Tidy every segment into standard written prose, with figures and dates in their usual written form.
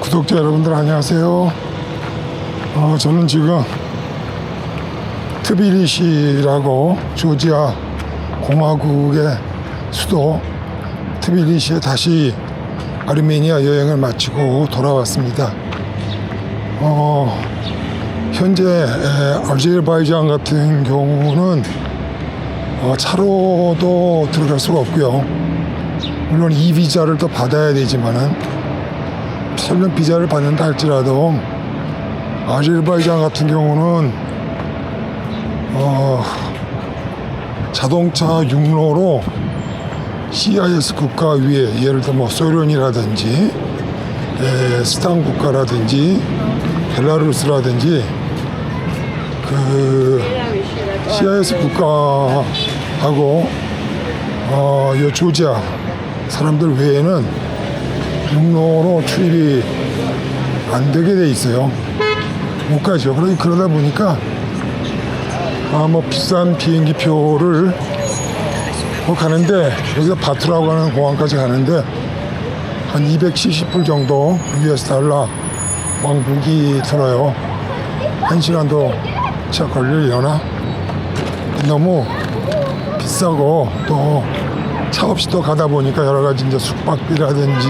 구독자 여러분들 안녕하세요. 저는 지금 트빌리시라고 조지아 공화국의 수도 트빌리시에 다시 아르메니아 여행을 마치고 돌아왔습니다. 현재 아제르바이잔 같은 경우는 차로도 들어갈 수가 없고요. 물론 이 비자를 또 받아야 되지만은 설령 비자를 받는다 할지라도 아제르바이잔 같은 경우는 자동차 육로로 CIS 국가 위에 예를 들어 뭐 소련이라든지 스탄 국가라든지 벨라루스라든지 그 CIS 국가하고 이 조지아 사람들 외에는 육로로 출입이 안 되게 돼 있어요. 못 가죠. 그러다 보니까 뭐 비싼 비행기 표를 가는데 여기서 바투라고 하는 공항까지 가는데 한 270불 정도 US 달러 왕복이 들어요. 1시간도 차 걸리려나? 너무 비싸고 또 차 없이 또 가다 보니까 여러 가지 이제 숙박비라든지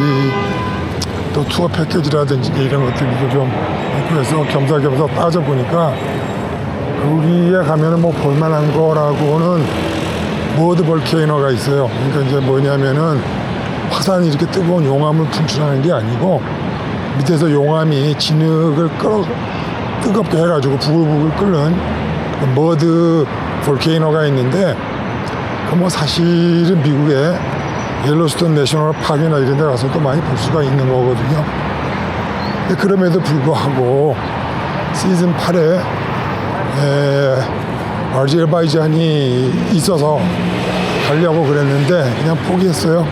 또 투어 패키지라든지 이런 것들도 좀 있고 해서 겸사겸사 따져보니까 거기에 가면은 뭐 볼만한 거라고는 머드 볼케이노가 있어요. 그러니까 이제 뭐냐면은 화산이 이렇게 뜨거운 용암을 분출하는 게 아니고 밑에서 용암이 진흙을 뜨겁게 해가지고 부글부글 끓는 머드 볼케이노가 있는데 그 뭐 사실은 미국의 옐로스톤 내셔널 파크나 이런 데 가서도 많이 볼 수가 있는 거거든요. 근데 그럼에도 불구하고 시즌 8에 아제르바이잔이 있어서 가려고 그랬는데 그냥 포기했어요.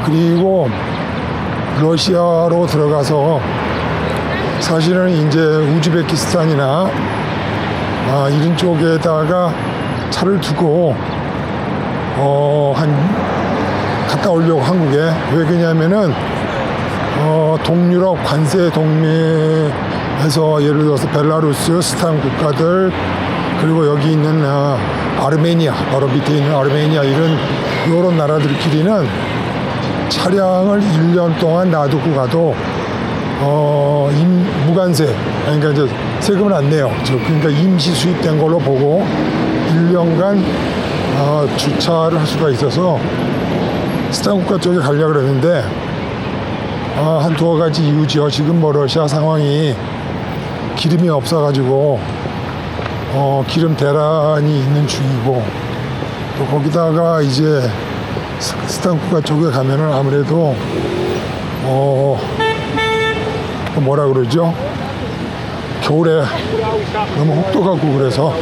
그리고 러시아로 들어가서 사실은 이제 우즈베키스탄이나 이런 쪽에다가 차를 두고 갔다 오려고 한국에. 왜 그러냐면은 동유럽 관세 동맹에서 예를 들어서 벨라루스, 스탄 국가들 그리고 여기 있는 아르메니아, 바로 밑에 있는 아르메니아 이런 나라들끼리는 차량을 1년 동안 놔두고 가도 무관세, 그러니까 이제 세금을 안 내요. 그러니까 임시 수입된 걸로 보고 1년간 주차를 할 수가 있어서 스탄 국가 쪽에 가려고 그랬는데 한 두어 가지 이유죠. 지금 뭐 러시아 상황이 기름이 없어가지고 기름 대란이 있는 중이고 또 거기다가 이제 스탄 국가 쪽에 가면은 아무래도 뭐라 그러죠? 겨울에 너무 혹독하고 그래서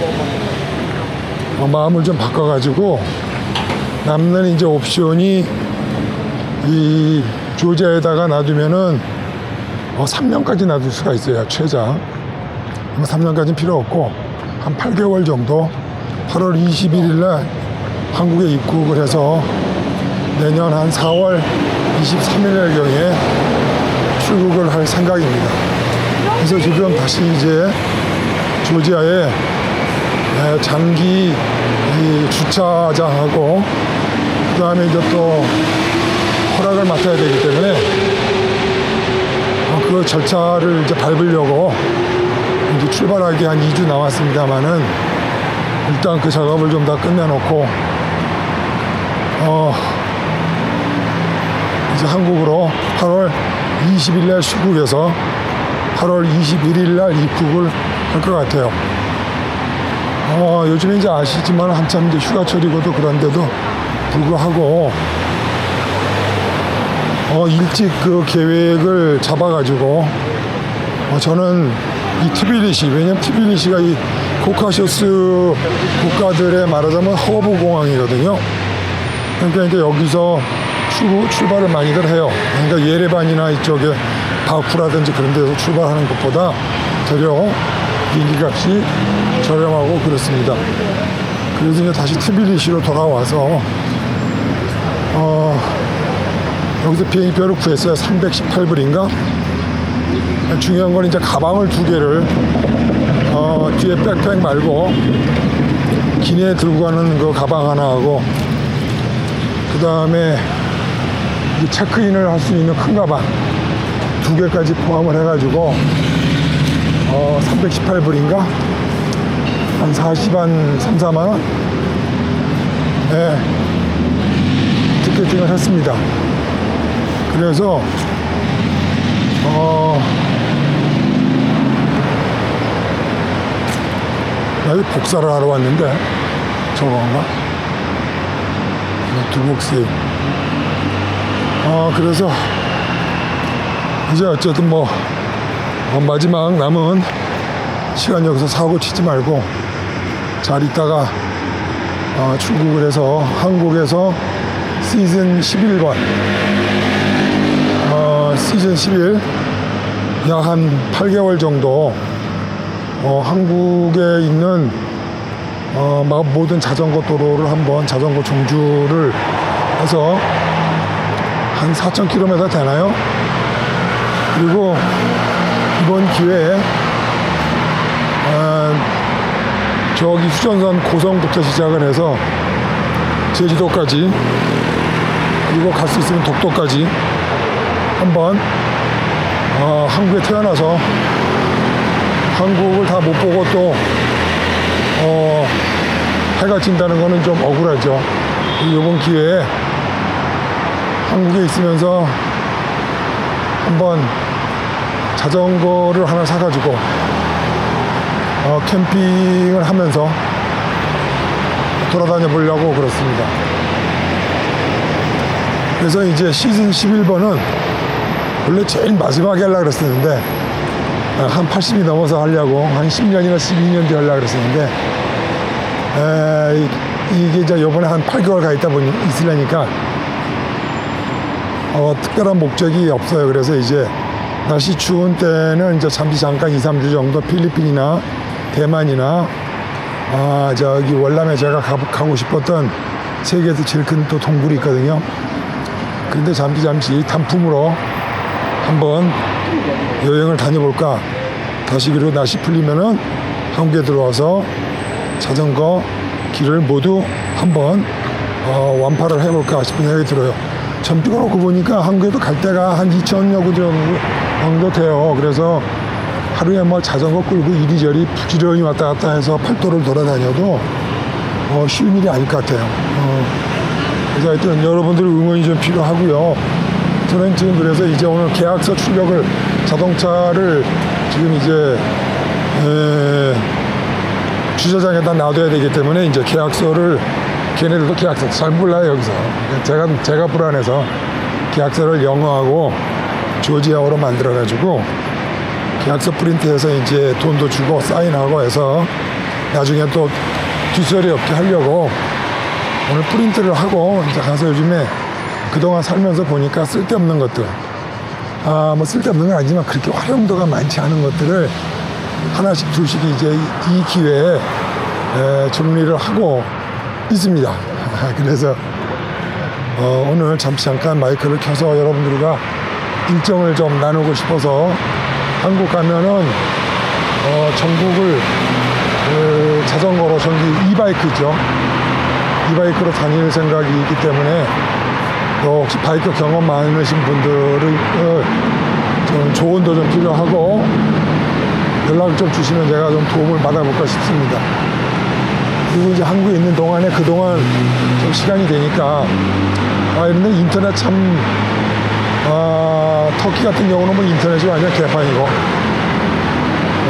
마음을 좀 바꿔가지고 남는 이제 옵션이 이 조지아에다가 놔두면은 3년까지 놔둘 수가 있어요. 최장 3년까지는 필요 없고 한 8개월 정도 8월 21일 날 한국에 입국을 해서 내년 한 4월 23일 경에 출국을 할 생각입니다. 그래서 지금 다시 이제 조지아에 장기 주차장하고 그 다음에 이제 또 허락을 맡아야 되기 때문에 그 절차를 이제 밟으려고 이제 출발하기 한 2주 남았습니다만은 일단 그 작업을 좀 다 끝내놓고 이제 한국으로 8월 20일 날 출국해서 8월 21일 날 입국을 할 것 같아요. 요즘에 이제 아시지만 한참 이제 휴가철이고도 그런데도 불구하고 일찍 그 계획을 잡아가지고 저는 이 트빌리시, 왜냐면 트빌리시가 이 코카셔스 국가들의 말하자면 허브 공항이거든요. 그러니까 이제 여기서 출발을 많이들 해요. 그러니까 예레반이나 이쪽에 바쿠라든지 그런 데서 출발하는 것보다 되려 비행기 값이 저렴하고 그렇습니다. 그래서 이제 다시 트빌리시로 돌아와서 여기서 비행기표를 구했어요. 318불인가? 중요한 건 이제 가방을 두 개를 뒤에 백팩 말고 기내에 들고 가는 그 가방 하나 하고, 그 다음에 체크인을 할 수 있는 큰 가방 두 개까지 포함을 해가지고 318불인가? 한 3, 4만원? 네, 티켓팅을 했습니다. 그래서 나 여기 복사를 하러 왔는데 저건가? 두복스. 그래서 이제 어쨌든 마지막 남은 시간 여기서 사고 치지 말고 잘 있다가 출국을 해서 한국에서 시즌 11번 시즌 11 약 한 8개월 정도 한국에 있는 모든 자전거 도로를 한번 자전거 종주를 해서 한 4,000km 되나요? 그리고 이번 기회에 저기 휴전선 고성부터 시작을 해서 제주도까지, 그리고 갈 수 있으면 독도까지 한번 한국에 태어나서 한국을 다 못 보고 또 해가 진다는 거는 좀 억울하죠. 이번 기회에 한국에 있으면서 한번 자전거를 하나 사가지고 캠핑을 하면서 돌아다녀 보려고 그렇습니다. 그래서 이제 시즌 11번은 원래 제일 마지막에 하려고 그랬었는데 한 80이 넘어서 하려고 한 10년이나 12년 뒤에 하려고 그랬었는데 이게 이제 요번에 한 8개월 가 있으려니까 특별한 목적이 없어요. 그래서 이제 날씨 추운 때는 이제 잠깐 2, 3주 정도 필리핀이나 대만이나 저기 월남에 제가 가고 싶었던 세계에서 제일 큰 또 동굴이 있거든요. 그런데 잠시 단품으로 한번 여행을 다녀볼까. 다시 그리고 날씨 풀리면은 한국에 들어와서 자전거 길을 모두 한번 완파를 해볼까 싶은 생각이 들어요. 전 그러고 보니까 한국에도 갈 데가 한 2,000여 군 정도 돼요. 그래서 하루에 자전거 끌고 이리저리 부지런히 왔다 갔다 해서 팔도를 돌아다녀도 쉬운 일이 아닐 것 같아요. 그래서 하여튼 여러분들 응원이 좀 필요하고요. 저는 지금 그래서 이제 오늘 계약서 출력을, 자동차를 지금 이제 주차장에다 놔둬야 되기 때문에 이제 계약서를, 걔네들도 계약서 잘 몰라요 여기서. 제가 불안해서 계약서를 영어하고 조지아어로 만들어가지고 계약서 프린트해서 이제 돈도 주고 사인하고 해서 나중에 또 뒷소리 없게 하려고 오늘 프린트를 하고 이제 가서 요즘에 그동안 살면서 보니까 쓸데없는 것들, 쓸데없는 건 아니지만 그렇게 활용도가 많지 않은 것들을 하나씩 둘씩 이제 이 기회에 정리를 하고 있습니다. 그래서 오늘 잠깐 마이크를 켜서 여러분들과 일정을 좀 나누고 싶어서, 한국 가면은 전국을 자전거로, 전기 이바이크죠. 이바이크로 다닐 생각이 있기 때문에 혹시 바이크 경험 많으신 분들을 좀 조언도 좀 필요하고 연락을 좀 주시면 제가 좀 도움을 받아볼까 싶습니다. 그리고 이제 한국에 있는 동안에 그동안 좀 시간이 되니까 이런데 인터넷 참 터키 같은 경우는 인터넷이 완전 개판이고,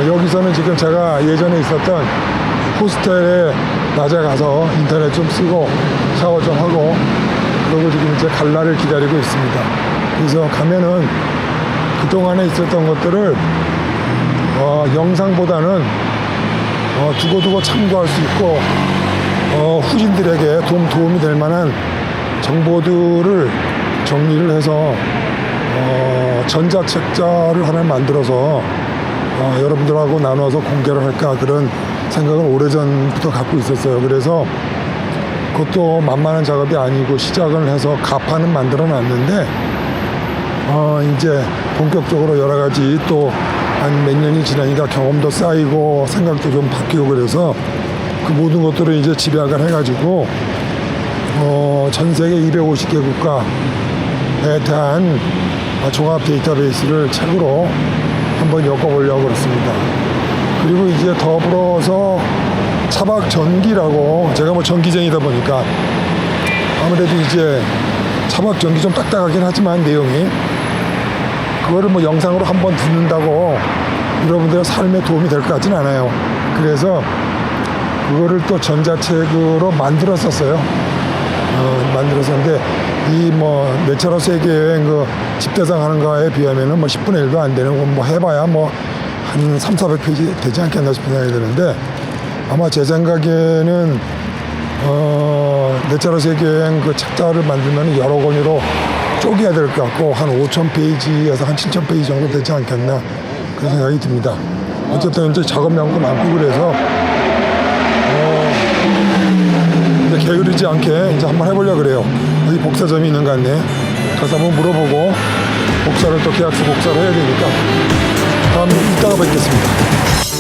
여기서는 지금 제가 예전에 있었던 호스텔에 낮에 가서 인터넷 좀 쓰고 샤워 좀 하고 그러고 지금 이제 갈 날을 기다리고 있습니다. 그래서 가면은 그동안에 있었던 것들을 영상보다는 두고두고 참고할 수 있고 후진들에게 도움이 될 만한 정보들을 정리를 해서 전자책자를 하나 만들어서 여러분들하고 나눠서 공개를 할까, 그런 생각을 오래전부터 갖고 있었어요. 그래서 그것도 만만한 작업이 아니고 시작을 해서 가판은 만들어 놨는데 이제 본격적으로 여러 가지 또 한 몇 년이 지나니까 경험도 쌓이고 생각도 좀 바뀌고 그래서 그 모든 것들을 이제 집약을 해가지고 전 세계 250개 국가에 대한 종합 데이터베이스를 책으로 한번 엮어보려고 그렇습니다. 그리고 이제 더불어서 차박 전기라고, 제가 뭐 전기쟁이다 보니까 아무래도 이제 차박 전기 좀 딱딱하긴 하지만 내용이 그거를 뭐 영상으로 한번 듣는다고 여러분들의 삶에 도움이 될 것 같진 않아요. 그래서 그거를 또 전자책으로 만들었었어요. 만들었었는데 이 뭐 내처럴 세계여행 그 집대상 하는 거에 비하면은 뭐 10분의 1도 안 되는 거 뭐 해봐야 뭐 한 300~400페이지 되지 않겠나 싶은 생각이 드는데, 아마 제 생각에는 내처럴 세계여행 그 책자를 만들면 여러 권으로 쪼개야 될 것 같고 한 5,000페이지에서 한 7,000페이지 정도 되지 않겠나 그런 생각이 듭니다. 어쨌든 이제 작업량도 많고 그래서 이제 게으르지 않게 이제 한번 해보려고 그래요. 여기 복사점이 있는 것 같네. 가서 한번 물어보고 복사를 또 계약서 복사를 해야 되니까 다음 이따가 뵙겠습니다.